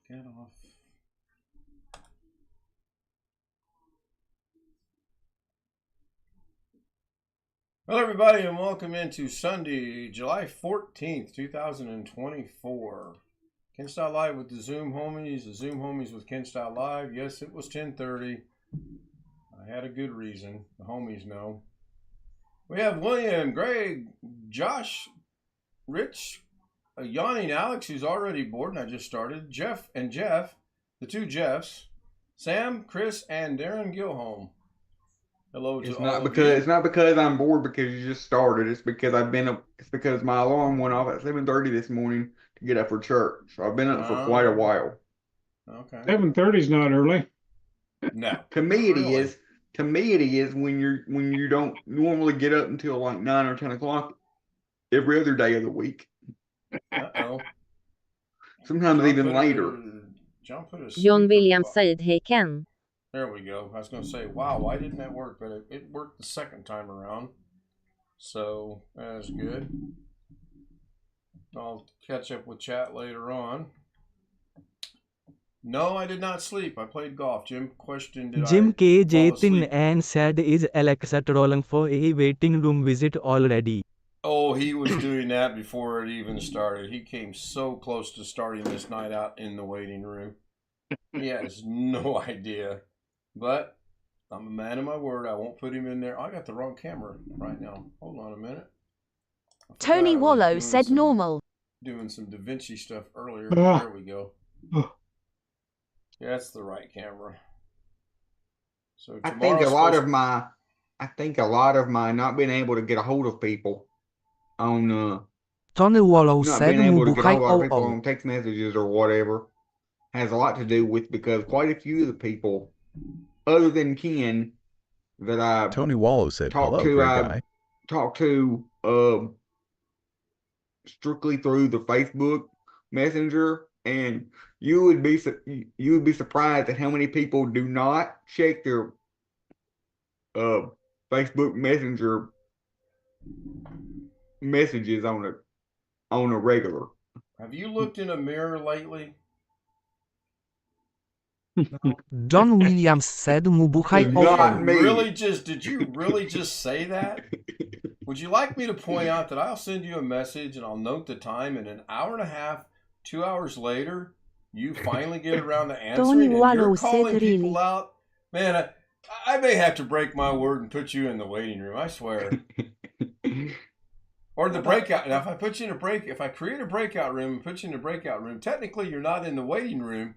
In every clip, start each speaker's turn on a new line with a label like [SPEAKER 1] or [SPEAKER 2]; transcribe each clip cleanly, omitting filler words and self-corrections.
[SPEAKER 1] Get off. Hello, everybody, and welcome into Sunday, July 14th, 2024. Ken Style Live with the Zoom homies, with Ken Style Live. Yes, it was 10:30. I had a good reason. The homies know. We have William, Greg, Josh, Rich, yawning Alex, who's already bored, and I just started. Jeff, the two Jeffs, Sam, Chris, and Darren Gilholm. Hello to all of you.
[SPEAKER 2] It's not because I'm bored because you just started. It's because It's because my alarm went off at 7:30 this morning to get up for church. So I've been up for quite a while.
[SPEAKER 1] Okay.
[SPEAKER 3] 7:30 is not early.
[SPEAKER 1] No.
[SPEAKER 2] To me, it is. To me, it is when you don't normally get up until like 9 or 10 o'clock every other day of the week.
[SPEAKER 1] Uh-oh.
[SPEAKER 2] Sometimes even later.
[SPEAKER 4] John Williams said, "Hey Ken."
[SPEAKER 1] There we go. I was going to say, wow, why didn't that work? But it worked the second time around. So that's good. I'll catch up with chat later on. No, I did not sleep. I played golf. Jim questioned, did
[SPEAKER 5] Jim
[SPEAKER 1] I
[SPEAKER 5] K.
[SPEAKER 1] fall
[SPEAKER 5] Jatin
[SPEAKER 1] asleep?
[SPEAKER 5] and said, "Is Alexa trolling for a waiting room visit already?"
[SPEAKER 1] Oh, he was doing that before it even started. He came so close to starting this night out in the waiting room. He has no idea. But I'm a man of my word. I won't put him in there. I got the wrong camera right now. Hold on a minute.
[SPEAKER 4] Tony Wallow said normal.
[SPEAKER 1] Doing some Da Vinci stuff earlier.
[SPEAKER 3] Ah.
[SPEAKER 1] There we go.
[SPEAKER 3] Oh.
[SPEAKER 1] Yeah, that's the right camera. So
[SPEAKER 2] I think a lot of my not being able to get a hold of people on
[SPEAKER 5] Tony Wallow
[SPEAKER 2] not
[SPEAKER 5] said,
[SPEAKER 2] being able to get a
[SPEAKER 5] "Mubuhay
[SPEAKER 2] hold of people
[SPEAKER 5] oo."
[SPEAKER 2] on text messages or whatever has a lot to do with because quite a few of the people other than Ken that I
[SPEAKER 6] Tony Wallow said,
[SPEAKER 2] talked
[SPEAKER 6] "Hello, great guy."
[SPEAKER 2] talked to strictly through the Facebook Messenger, and you would be surprised at how many people do not check their Facebook Messenger messages on a regular.
[SPEAKER 1] Have you looked in a mirror lately?
[SPEAKER 5] John Williams said, "Mubuhay
[SPEAKER 2] Not
[SPEAKER 5] oo."
[SPEAKER 2] me.
[SPEAKER 1] Did you really just say that? Would you like me to point out that I'll send you a message and I'll note the time, and an hour and a half, 2 hours later, you finally get around to answering and you're calling people out? Man, I may have to break my word and put you in the waiting room, I swear. Or the breakout. Now, if I create a breakout room and put you in a breakout room, technically you're not in the waiting room,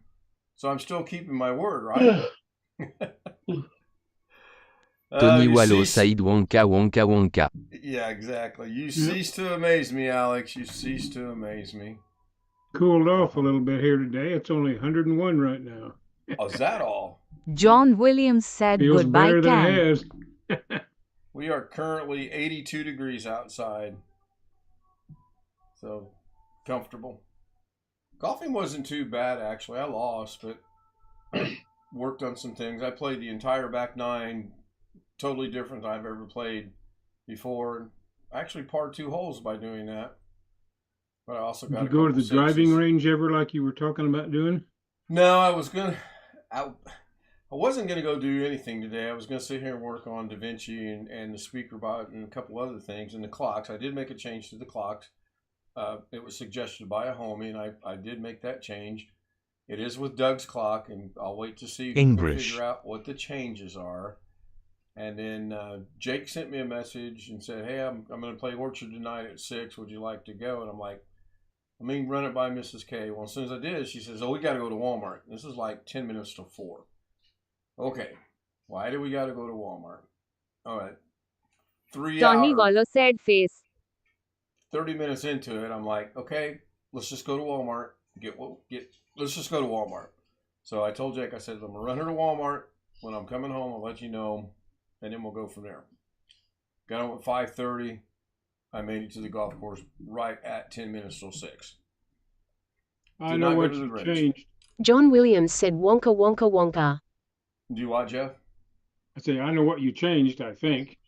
[SPEAKER 1] so I'm still keeping my word, right?
[SPEAKER 7] Tony Wallow said, "Wonka Wonka Wonka."
[SPEAKER 1] Yeah, exactly. You cease to amaze me, Alex. You cease to amaze me.
[SPEAKER 3] Cooled off a little bit here today. It's only 101 right now.
[SPEAKER 1] Oh, is that all?
[SPEAKER 4] John Williams said,
[SPEAKER 3] Feels
[SPEAKER 4] "Goodbye,
[SPEAKER 3] better than
[SPEAKER 4] Ken."
[SPEAKER 3] it has.
[SPEAKER 1] We are currently 82 degrees outside. So, comfortable. Golfing wasn't too bad, actually. I lost, but I worked on some things. I played the entire back nine, totally different than I've ever played before. I actually parred 2 holes by doing that. But I also got
[SPEAKER 3] Did you go to the driving range ever like you were talking about doing?
[SPEAKER 1] No, I wasn't going to go do anything today. I was going to sit here and work on Da Vinci and the speaker bot and a couple other things and the clocks. I did make a change to the clocks. It was suggested by a homie, and I did make that change. It is with Doug's clock, and I'll wait to see
[SPEAKER 5] Engrish.
[SPEAKER 1] figure out what the changes are. And then Jake sent me a message and said, "Hey, I'm going to play Orchard tonight at 6. Would you like to go?" And I'm like, "Let me run it by Mrs. K." Well, as soon as I did, she says, "Oh, we got to go to Walmart." This is like 10 minutes to 4. Okay, why do we got to go to Walmart? All right, 3
[SPEAKER 4] Tony
[SPEAKER 1] hours.
[SPEAKER 4] Wallow said face.
[SPEAKER 1] 30 minutes into it, I'm like, okay, let's just go to Walmart. Let's just go to Walmart. So I told Jake, I said, I'm gonna run her to Walmart. When I'm coming home, I'll let you know, and then we'll go from there. Got home at 5:30. I made it to the golf course right at 10 minutes till 6.
[SPEAKER 3] I know what you changed.
[SPEAKER 4] John Williams said, "Wonka Wonka Wonka."
[SPEAKER 1] Do you watch, Jeff?
[SPEAKER 3] I say, I know what you changed, I think.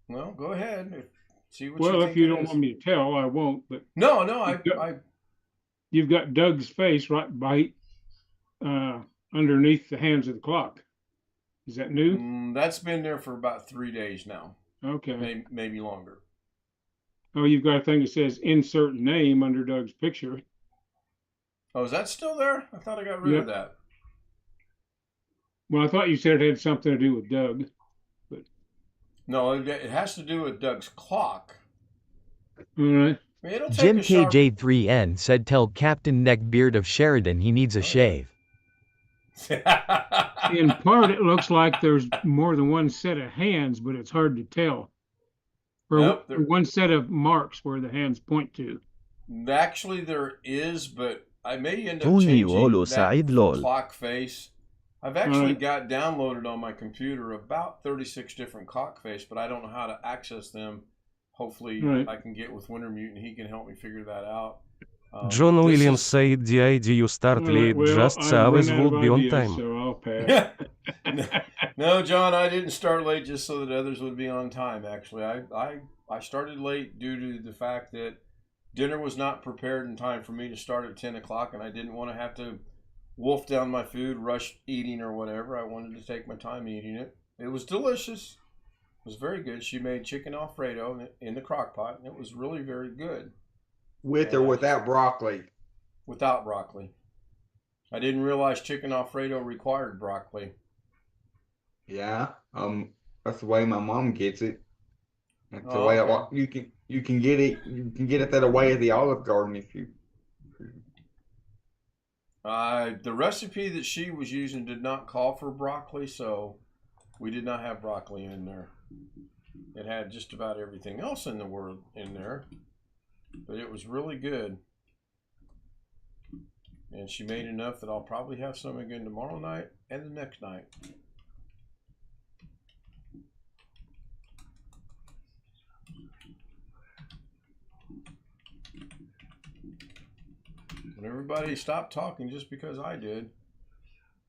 [SPEAKER 1] Well, go ahead. See what
[SPEAKER 3] Well,
[SPEAKER 1] you
[SPEAKER 3] if
[SPEAKER 1] think
[SPEAKER 3] you
[SPEAKER 1] it
[SPEAKER 3] don't
[SPEAKER 1] is.
[SPEAKER 3] want me to tell, I won't. But
[SPEAKER 1] No,
[SPEAKER 3] you've got Doug's face right by underneath the hands of the clock. Is that new?
[SPEAKER 1] That's been there for about 3 days now.
[SPEAKER 3] Okay.
[SPEAKER 1] Maybe longer.
[SPEAKER 3] Oh, you've got a thing that says insert name under Doug's picture.
[SPEAKER 1] Oh, is that still there? I thought I got rid of that.
[SPEAKER 3] Well, I thought you said it had something to do with Doug. But
[SPEAKER 1] no, it has to do with Doug's clock.
[SPEAKER 3] All right.
[SPEAKER 5] Jim KJ3N said tell Captain Neckbeard of Sheridan he needs a shave.
[SPEAKER 3] In part, it looks like there's more than one set of hands, but it's hard to tell. Or one set of marks where the hands point to.
[SPEAKER 1] Actually, there is, but I may end up changing that clock face. I've actually got downloaded on my computer about 36 different clock face, but I don't know how to access them. Hopefully, I can get with Wintermute and he can help me figure that out.
[SPEAKER 5] John Williams said the idea you start late just so always would be on time.
[SPEAKER 3] So I'll pass.
[SPEAKER 1] No, John, I didn't start late just so that others would be on time. Actually, I started late due to the fact that dinner was not prepared in time for me to start at 10 o'clock, and I didn't want to have to wolf down my food, rush eating or whatever. I wanted to take my time eating it. It was delicious. It was very good. She made chicken Alfredo in the crock pot, and it was really very good.
[SPEAKER 2] With or without broccoli?
[SPEAKER 1] Without broccoli. I didn't realize chicken Alfredo required broccoli.
[SPEAKER 2] Yeah, that's the way my mom gets it. That's the way you can get it. You can get it that way at the Olive Garden if you.
[SPEAKER 1] The recipe that she was using did not call for broccoli, so we did not have broccoli in there. It had just about everything else in the world in there, but it was really good. And she made enough that I'll probably have some again tomorrow night and the next night. And everybody stopped talking just because I did.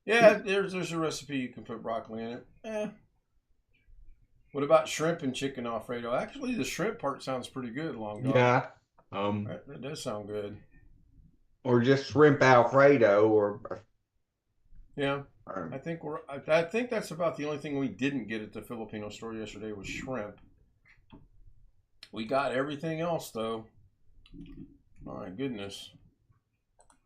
[SPEAKER 1] Yeah, there's a recipe you can put broccoli in it. What about shrimp and chicken Alfredo? Actually, the shrimp part sounds pretty good, Long Dog.
[SPEAKER 2] Yeah.
[SPEAKER 1] That does sound good.
[SPEAKER 2] Or just shrimp Alfredo, or.
[SPEAKER 1] Yeah, I think that's about the only thing we didn't get at the Filipino store yesterday was shrimp. We got everything else though. My goodness.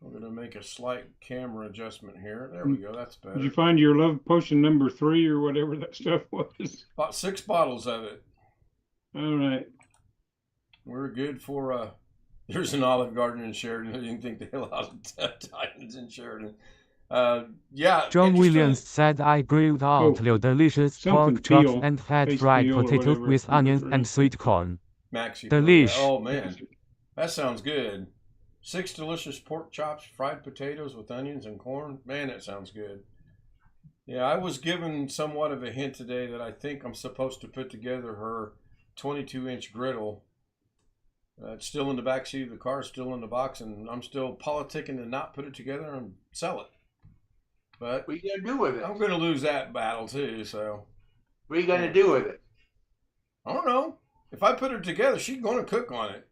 [SPEAKER 1] We're going to make a slight camera adjustment here. There we go. That's better.
[SPEAKER 3] Did you find your love potion number 3 or whatever that stuff was?
[SPEAKER 1] About 6 bottles of it.
[SPEAKER 3] All right.
[SPEAKER 1] We're good for, there's an Olive Garden in Sheridan. I didn't think they allowed Titans in Sheridan. Yeah.
[SPEAKER 5] John Williams said I grilled out delicious pork chops and had fried potatoes with onions and sweet corn. Delish.
[SPEAKER 1] Oh, man. That sounds good. 6 delicious pork chops, fried potatoes with onions and corn. Man, that sounds good. Yeah, I was given somewhat of a hint today that I think I'm supposed to put together her 22-inch griddle. It's still in the back seat of the car, still in the box, and I'm still politicking to not put it together and sell it. But
[SPEAKER 6] what are you going to do with it?
[SPEAKER 1] I'm going to lose that battle too, so.
[SPEAKER 6] What are you going to do with it?
[SPEAKER 1] I don't know. If I put it together, she's going to cook on it.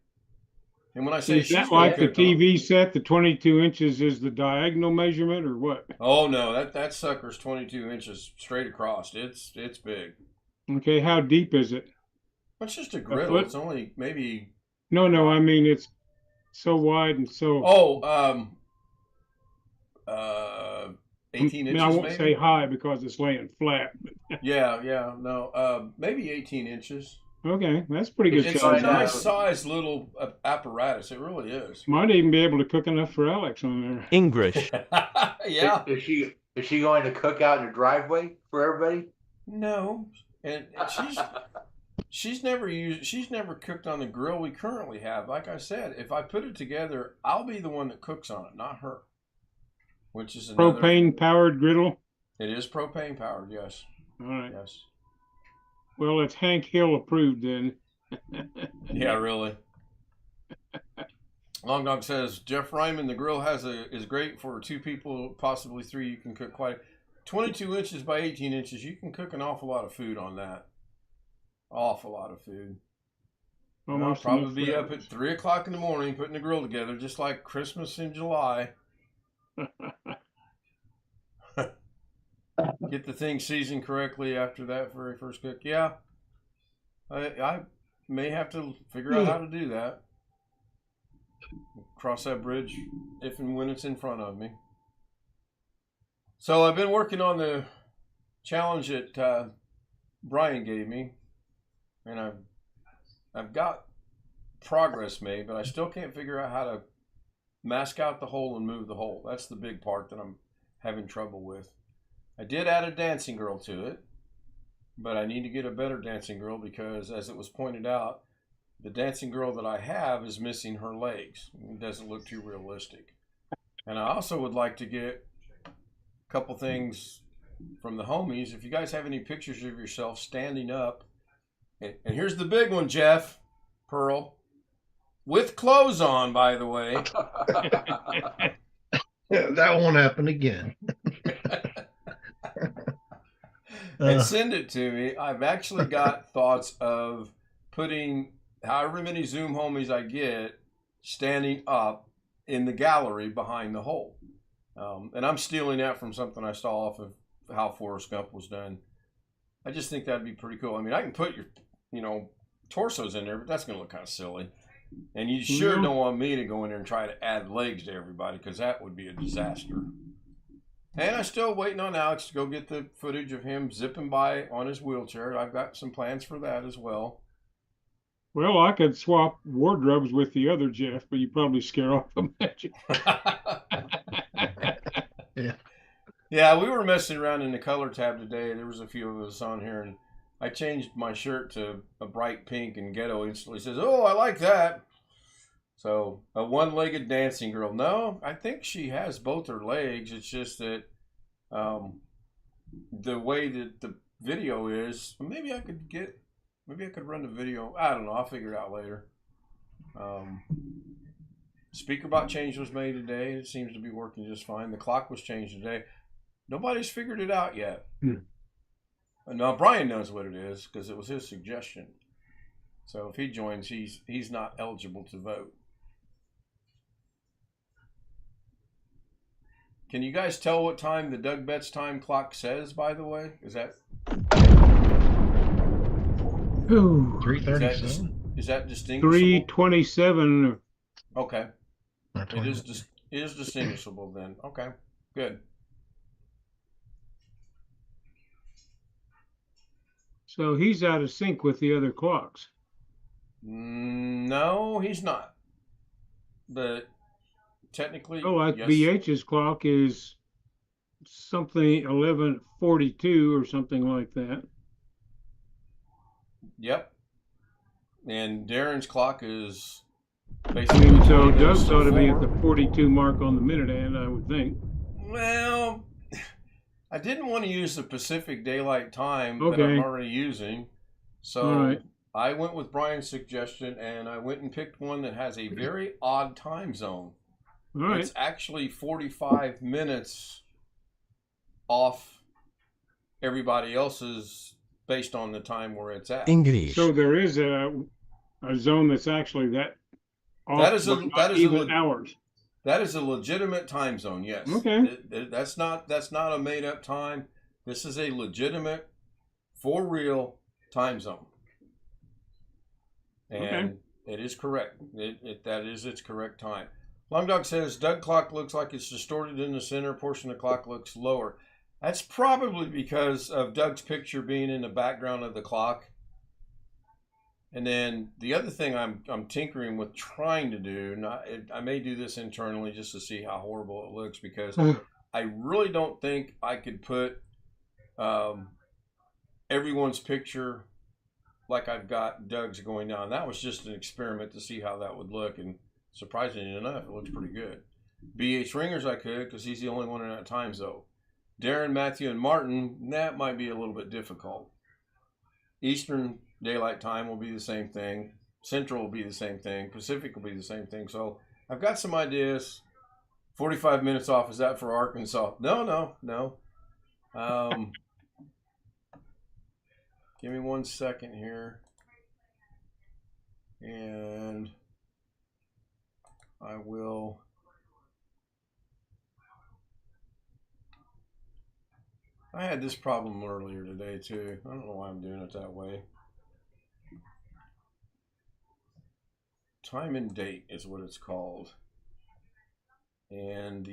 [SPEAKER 1] And when I say
[SPEAKER 3] is that like the TV set, the 22 inches is the diagonal measurement or what?
[SPEAKER 1] Oh no, that sucker's 22 inches straight across. It's big.
[SPEAKER 3] Okay, how deep is it?
[SPEAKER 1] It's just a griddle. It's only maybe.
[SPEAKER 3] No, I mean it's so wide and so.
[SPEAKER 1] 18 inches.
[SPEAKER 3] I won't say high because it's laying flat.
[SPEAKER 1] yeah, no, maybe 18 inches.
[SPEAKER 3] Okay, that's pretty good.
[SPEAKER 1] It's a nice size little apparatus. It really is.
[SPEAKER 3] Might even be able to cook enough for Alex on there.
[SPEAKER 5] English.
[SPEAKER 1] Yeah.
[SPEAKER 6] Is she going to cook out in the driveway for everybody?
[SPEAKER 1] No, and she's never cooked on the grill we currently have. Like I said, if I put it together, I'll be the one that cooks on it, not her. Which is
[SPEAKER 3] propane powered griddle.
[SPEAKER 1] It is propane powered. Yes.
[SPEAKER 3] All right.
[SPEAKER 1] Yes.
[SPEAKER 3] Well, it's Hank Hill approved then.
[SPEAKER 1] Yeah, really. Long Dog says Jeff Ryman, the grill is great for 2 people, possibly 3. You can cook 22 inches by 18 inches. You can cook an awful lot of food on that. Awful lot of food. I'll
[SPEAKER 3] Almost
[SPEAKER 1] probably be
[SPEAKER 3] enough
[SPEAKER 1] up at 3 o'clock in the morning putting the grill together, just like Christmas in July. Get the thing seasoned correctly after that very first cook. Yeah, I may have to figure out how to do that. Cross that bridge if and when it's in front of me. So I've been working on the challenge that Brian gave me, and I've got progress made, but I still can't figure out how to mask out the hole and move the hole. That's the big part that I'm having trouble with. I did add a dancing girl to it, but I need to get a better dancing girl because, as it was pointed out, the dancing girl that I have is missing her legs. It doesn't look too realistic. And I also would like to get a couple things from the homies. If you guys have any pictures of yourself standing up, and here's the big one, Jeff, Pearl, with clothes on, by the way.
[SPEAKER 8] That won't happen again.
[SPEAKER 1] And send it to me. I've actually got thoughts of putting however many Zoom homies I get standing up in the gallery behind the hole. And I'm stealing that from something I saw off of how Forrest Gump was done. I just think that'd be pretty cool. I mean, I can put your, torsos in there, but that's going to look kind of silly. And you sure don't want me to go in there and try to add legs to everybody because that would be a disaster. And I'm still waiting on Alex to go get the footage of him zipping by on his wheelchair. I've got some plans for that as well.
[SPEAKER 3] Well, I could swap wardrobes with the other Jeff, but you probably scare off the magic.
[SPEAKER 1] Yeah, we were messing around in the color tab today. There was a few of us on here, and I changed my shirt to a bright pink, and Ghetto instantly says, "Oh, I like that." So, a one-legged dancing girl. No, I think she has both her legs. It's just that the way that the video is, maybe I could run the video. I don't know. I'll figure it out later. Speaker box change was made today. It seems to be working just fine. The clock was changed today. Nobody's figured it out yet. Now, Brian knows what it is because it was his suggestion. So if he joins, he's not eligible to vote. Can you guys tell what time the Doug Betts time clock says, by the way? Is that
[SPEAKER 8] 3:37?
[SPEAKER 1] Is that distinguishable?
[SPEAKER 3] 3:27.
[SPEAKER 1] Okay. It is distinguishable then. Okay, good.
[SPEAKER 3] So he's out of sync with the other clocks.
[SPEAKER 1] No, he's not. But technically,
[SPEAKER 3] Oh, like
[SPEAKER 1] yes.
[SPEAKER 3] BH's clock is something 11:42 or something like that.
[SPEAKER 1] Yep. And Darren's clock is
[SPEAKER 3] I
[SPEAKER 1] basically.
[SPEAKER 3] mean, so Doug's ought to be at the 42 mark on the minute hand, I would think.
[SPEAKER 1] Well, I didn't want to use the Pacific Daylight Time that
[SPEAKER 3] Okay.
[SPEAKER 1] I'm already using. So
[SPEAKER 3] All right.
[SPEAKER 1] I went with Brian's suggestion, and I went and picked one that has a very odd time zone.
[SPEAKER 3] All right.
[SPEAKER 1] It's actually 45 minutes off everybody else's based on the time where it's at.
[SPEAKER 5] English.
[SPEAKER 3] So there is a zone that's actually that off,
[SPEAKER 1] That is a-
[SPEAKER 3] but not
[SPEAKER 1] that is a
[SPEAKER 3] even
[SPEAKER 1] le-
[SPEAKER 3] hours.
[SPEAKER 1] That is a legitimate time zone, yes.
[SPEAKER 3] Okay.
[SPEAKER 1] That's not a made up time. This is a legitimate, for real time zone. And it is correct. That is its correct time. Long Dog says, Doug clock looks like it's distorted in the center portion of the clock looks lower. That's probably because of Doug's picture being in the background of the clock. And then the other thing I'm tinkering with trying to do, I may do this internally just to see how horrible it looks, because I really don't think I could put everyone's picture like I've got Doug's going down. That was just an experiment to see how that would look, and surprisingly enough, it looks pretty good. BH Ringers I could, because he's the only one in that time zone. Darren, Matthew, and Martin, that might be a little bit difficult. Eastern Daylight Time will be the same thing. Central will be the same thing. Pacific will be the same thing. So I've got some ideas. 45 minutes off, is that for Arkansas? No. Give me 1 second here. And I will I had this problem earlier today too. I don't know why I'm doing it that way. Time and date is what it's called. And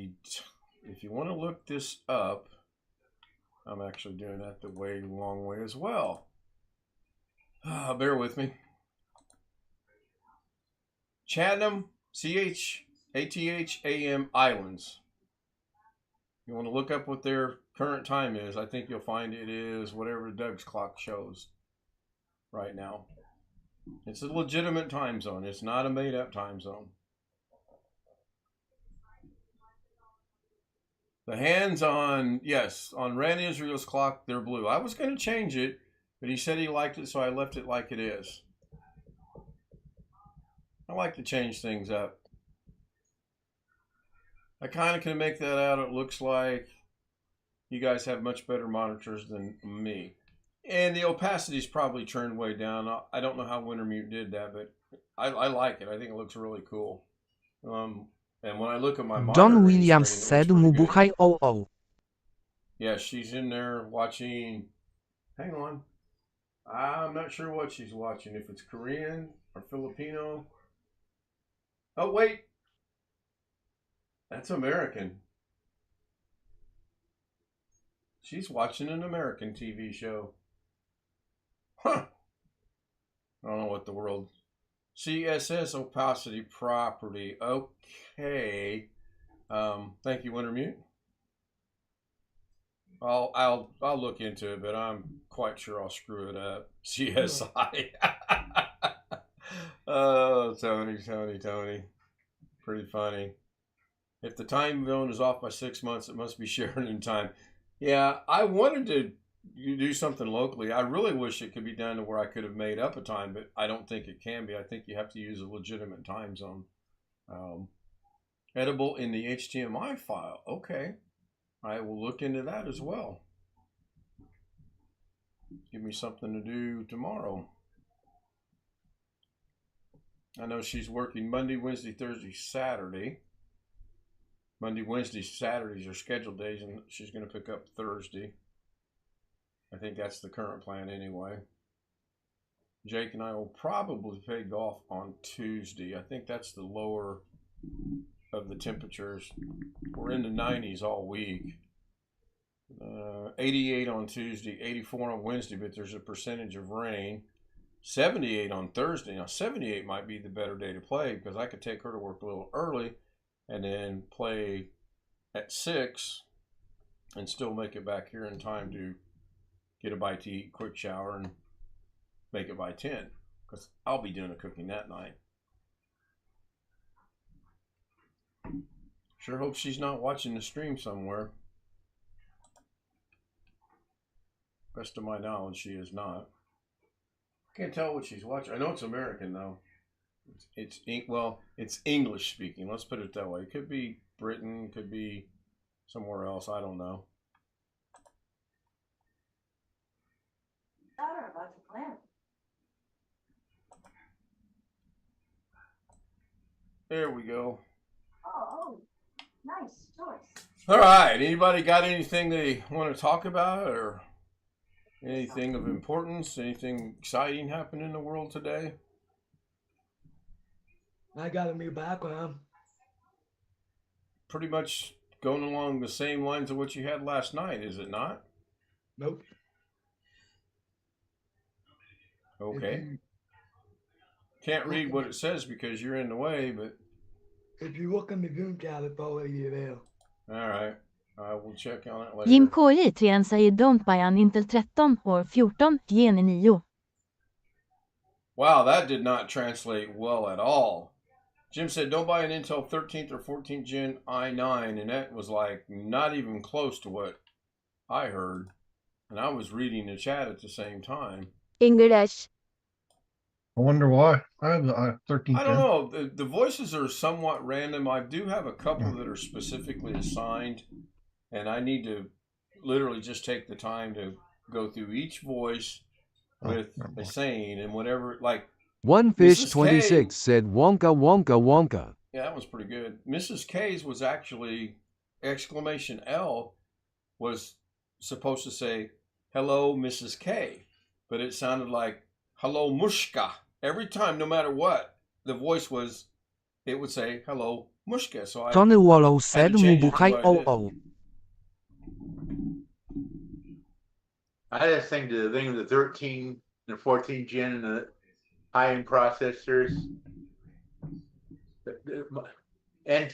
[SPEAKER 1] if you want to look this up, I'm actually doing that the wrong way as well. Bear with me. Chatham, Chatham Islands. You want to look up what their current time is. I think you'll find it is whatever Doug's clock shows right now. It's a legitimate time zone. It's not a made-up time zone. The hands on, yes, on Rand Israel's clock, they're blue. I was going to change it, but he said he liked it, so I left it like it is. I like to change things up. I kind of can make that out. It looks like you guys have much better monitors than me. And the opacity is probably turned way down. I don't know how Wintermute did that, but I like it. I think it looks really cool. And when I look at my
[SPEAKER 9] John Williams said Mubuhay oh.
[SPEAKER 1] Yeah, she's in there watching. Hang on. I'm not sure what she's watching. If it's Korean or Filipino. Oh, wait. That's American. She's watching an American TV show. Huh. I don't know what the world. CSS opacity property. Okay. Thank you, Wintermute. I'll look into it, but I'm quite sure I'll screw it up. CSI. Oh, Tony. Pretty funny. If the time zone is off by 6 months, it must be Sheridan time. Yeah, I wanted to do something locally. I really wish it could be done to where I could have made up a time, but I don't think it can be. I think you have to use a legitimate time zone. Edible in the HTML file. Okay. I will look into that as well. Give me something to do tomorrow. I know she's working Monday, Wednesday, Thursday, Saturday. Monday, Wednesday, Saturdays are scheduled days, and she's going to pick up Thursday. I think that's the current plan anyway. Jake and I will probably play golf on Tuesday. I think that's the lower of the temperatures. We're in the 90s all week. 88 on Tuesday, 84 on Wednesday, but there's a percentage of rain. 78 on Thursday. Now, 78 might be the better day to play because I could take her to work a little early and then play at 6 and still make it back here in time to get a bite to eat, quick shower, and make it by 10 because I'll be doing the cooking that night. Sure hope she's not watching the stream somewhere. Best of my knowledge, she is not. Can't tell what she's watching. I know it's American though. It's English speaking. Let's put it that way. It could be Britain, could be somewhere else. I don't know. There we go.
[SPEAKER 10] Oh, nice choice.
[SPEAKER 1] All right. Anybody got anything they want to talk about or anything of importance? Anything exciting happened in the world today?
[SPEAKER 11] I got a new background.
[SPEAKER 1] Pretty much going along the same lines of what you had last night, is it not?
[SPEAKER 11] Nope.
[SPEAKER 1] Okay. Can't read what it says because you're in the way, but...
[SPEAKER 11] If you look in the Zoom chat, it's already there.
[SPEAKER 1] All right. I will check on it later.
[SPEAKER 4] Jim KJ3 säger don't buy an Intel 13 or 14 Gen 9.
[SPEAKER 1] Wow, that did not translate well at all. Jim said don't buy an Intel 13th or 14th Gen i9, and that was like not even close to what I heard. And I was reading the chat at the same time.
[SPEAKER 4] Engrish.
[SPEAKER 8] I wonder why. I have the 13th.
[SPEAKER 1] I don't know. The voices are somewhat random. I do have a couple that are specifically assigned, and I need to literally just take the time to go through each voice with a saying and whatever. Like
[SPEAKER 5] OneFish26 said Wonka Wonka Wonka.
[SPEAKER 1] Yeah, that was pretty good. Mrs. K's was actually exclamation L was supposed to say hello, Mrs. K, but it sounded like hello, Mushka. Every time, no matter what, the voice was, it would say hello, Mushka. So
[SPEAKER 9] Johnny Wallow
[SPEAKER 1] had
[SPEAKER 9] said
[SPEAKER 1] to change it to
[SPEAKER 9] Mubuhay
[SPEAKER 1] what I did.
[SPEAKER 9] Oo.
[SPEAKER 6] I just think the thing of the 13 and 14 gen and the high-end processors, and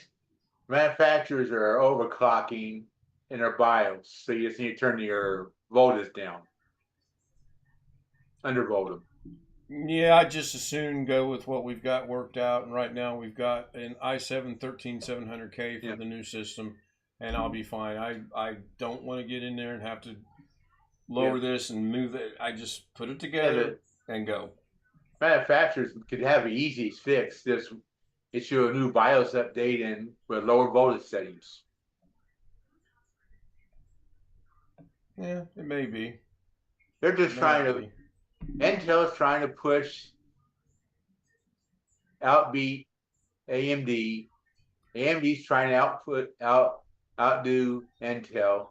[SPEAKER 6] manufacturers are overclocking in their BIOS, so you just need to turn your voltage down, undervolt them.
[SPEAKER 1] Yeah, I just as soon go with what we've got worked out, and right now we've got an i7 13700K for the new system, and I'll be fine. I don't want to get in there and have to lower this and move it. I just put it together and go.
[SPEAKER 6] Manufacturers could have the easiest fix. Just issue a new BIOS update and with lower voltage settings.
[SPEAKER 1] Yeah, it may be.
[SPEAKER 6] They're just trying to. Intel's trying to push outbeat AMD. AMD's trying to outdo Intel.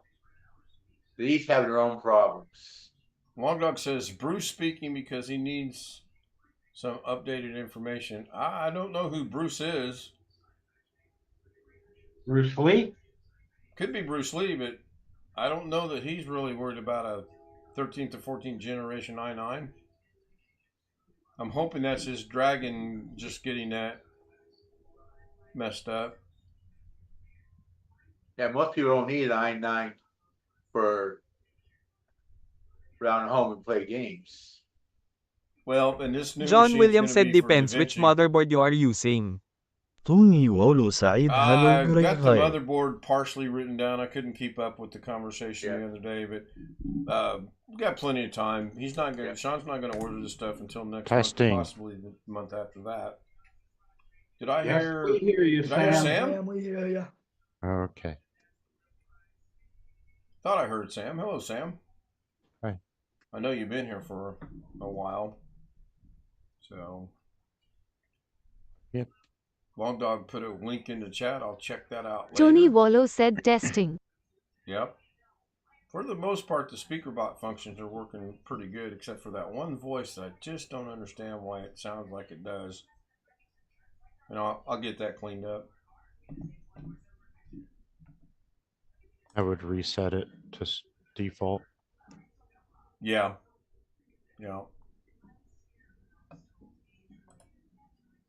[SPEAKER 6] They each have their own problems.
[SPEAKER 1] Long Dog says Bruce speaking because he needs some updated information. I don't know who Bruce is.
[SPEAKER 12] Bruce Lee?
[SPEAKER 1] Could be Bruce Lee, but I don't know that he's really worried about a 13th to 14th generation i9. I'm hoping that's his Dragon just getting that messed up.
[SPEAKER 6] Yeah, most people don't need an i9 for around home and play games.
[SPEAKER 1] Well, and this new
[SPEAKER 9] John
[SPEAKER 1] machine's
[SPEAKER 9] Williams
[SPEAKER 1] gonna
[SPEAKER 9] said
[SPEAKER 1] be for
[SPEAKER 9] depends which
[SPEAKER 1] DaVinci.
[SPEAKER 9] motherboard you are using.
[SPEAKER 8] Tony Wolo Said, hello,
[SPEAKER 1] I've
[SPEAKER 8] great
[SPEAKER 1] got the
[SPEAKER 8] day.
[SPEAKER 1] motherboard partially written down. I couldn't keep up with the conversation the other day, but we've got plenty of time. He's not going. Sean's not going to order this stuff until next month, possibly the month after that. Did I hear?
[SPEAKER 12] We hear you,
[SPEAKER 1] did I hear
[SPEAKER 12] Sam.
[SPEAKER 1] Sam?
[SPEAKER 11] We hear you.
[SPEAKER 5] Okay.
[SPEAKER 1] Thought I heard Sam. Hello, Sam.
[SPEAKER 5] Hi.
[SPEAKER 1] I know you've been here for a while, so.
[SPEAKER 5] Yep.
[SPEAKER 1] Long Dog put a link in the chat. I'll check that out later.
[SPEAKER 4] Tony Wallow said testing.
[SPEAKER 1] Yep. For the most part, the speaker bot functions are working pretty good, except for that one voice that I just don't understand why it sounds like it does. And I'll get that cleaned up.
[SPEAKER 13] I would reset it to default.
[SPEAKER 1] Yeah. Yeah.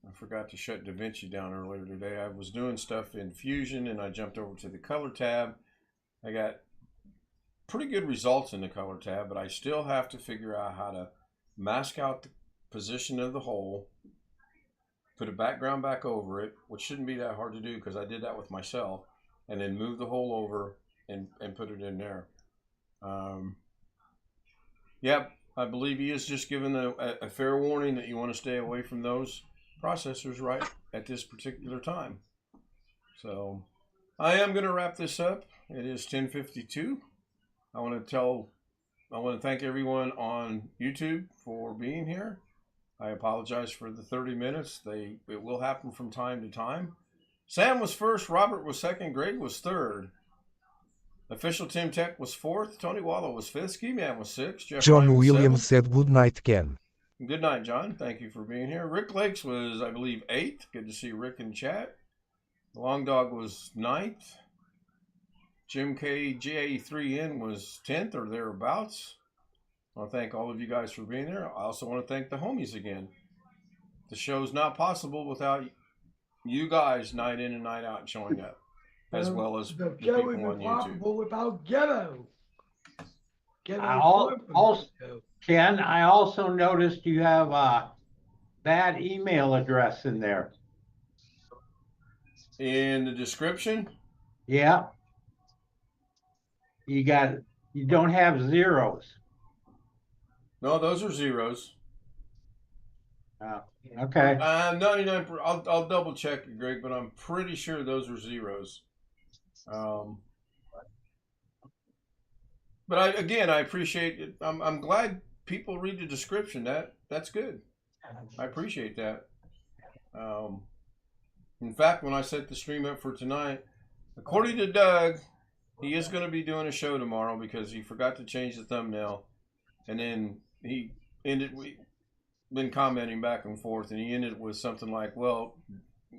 [SPEAKER 1] I forgot to shut DaVinci down earlier today. I was doing stuff in Fusion and I jumped over to the color tab. I got pretty good results in the color tab, but I still have to figure out how to mask out the position of the hole, put a background back over it, which shouldn't be that hard to do because I did that with myself, and then move the hole over and put it in there. Yep, I believe he is just giving a fair warning that you want to stay away from those processors right at this particular time. So I am going to wrap this up. It is 10:52. I want to thank everyone on YouTube for being here. I apologize for the 30 minutes. It will happen from time to time. Sam was first, Robert was second, Greg was third. Official Tim Tech was fourth, Tony Wallow was fifth, Ski Man was sixth, Jeff
[SPEAKER 9] John
[SPEAKER 1] Ryan was
[SPEAKER 9] Williams
[SPEAKER 1] seventh.
[SPEAKER 9] said good night, Ken.
[SPEAKER 1] Good night, John. Thank you for being here. Rick Lakes was, I believe, 8th. Good to see Rick in chat. Long Dog was 9th. Jim K. GA3N was 10th or thereabouts. I want to thank all of you guys for being there. I also want to thank the homies again. The show's not possible without you guys night in and night out showing up, as well as the people on YouTube.
[SPEAKER 11] Without Ghetto.
[SPEAKER 12] Ken, I also noticed you have a bad email address in there.
[SPEAKER 1] In the description?
[SPEAKER 12] Yeah. You don't have zeros.
[SPEAKER 1] No, those are zeros.
[SPEAKER 12] Okay.
[SPEAKER 1] 99%. I'll double check it, Greg, but I'm pretty sure those are zeros. But I appreciate it. I'm glad people read the description. That's good. I appreciate that. In fact, when I set the stream up for tonight, according to Doug, he is going to be doing a show tomorrow because he forgot to change the thumbnail. And then we've been commenting back and forth, and he ended with something like, well,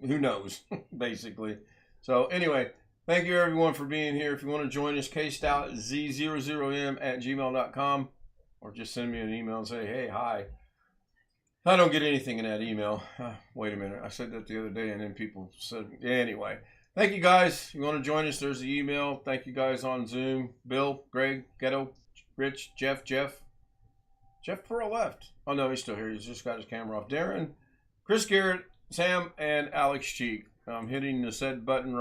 [SPEAKER 1] who knows, basically. So anyway, thank you everyone for being here. If you want to join us, kstoutz00m@gmail.com, or just send me an email and say, hey, hi. I don't get anything in that email. Wait a minute. I said that the other day, and then people said, yeah, anyway. Thank you guys. If you want to join us, there's the email. Thank you guys on Zoom. Bill, Greg, Ghetto, Rich, Jeff Pearl left. Oh, no, he's still here. He's just got his camera off. Darren, Chris Garrett, Sam, and Alex Cheek. I'm hitting the said button right